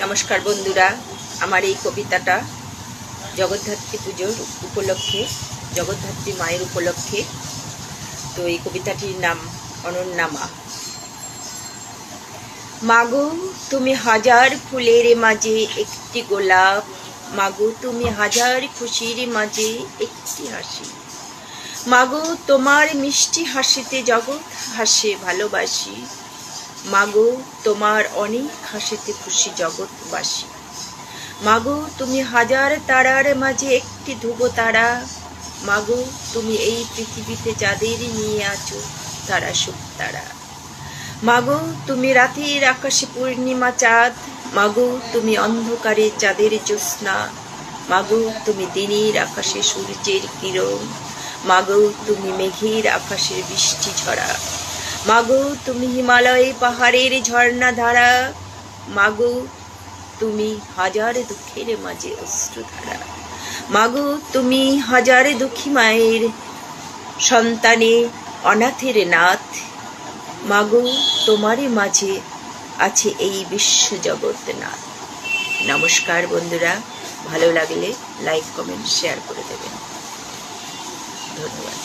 নমস্কার বন্ধুরা, আমার এই কবিতাটা জগদ্ধাত্রী পুজোর উপলক্ষে, জগদ্ধাত্রী মায়ের উপলক্ষে। তো এই কবিতাটির নাম অনন্যা মা। মাগো তুমি হাজার ফুলের মাঝে একটি গোলাপ, মাগো তুমি হাজার খুশির মাঝে একটি হাসি, মাগো তোমার মিষ্টি হাসিতে জগৎ হাসে ভালোবাসি, মাগো তোমার অনেক হাসিতে খুশি জগৎবাসী, মাগো তুমি হাজার তারার মাঝে একটি ধ্রুব তারা, মাগো তুমি এই পৃথিবীতে যাদের নিয়ে আছো তারা সুখ তারা, মাগো তুমি রাতের আকাশে পূর্ণিমা চাঁদ, মাগো তুমি অন্ধকারে চাঁদের জ্যোৎস্না, মাগো তুমি দিনের আকাশে সূর্যের কিরণ, মাগো তুমি মেঘের আকাশের বৃষ্টি ঝরা, মাগো তুমি হিমালয়ে পাহাড়ের ঝর্ণা ধারা, মাগো তুমি হাজার দুঃখের মাঝে অশ্রুধারা, মাগো তুমি হাজার দুঃখী মায়ের সন্তানে অনাথের নাথ, মাগো তোমারই মাঝে আছে এই বিশ্ব জগৎ নাথ। নমস্কার বন্ধুরা, ভালো লাগলে লাইক কমেন্ট শেয়ার করে দেবেন। ধন্যবাদ।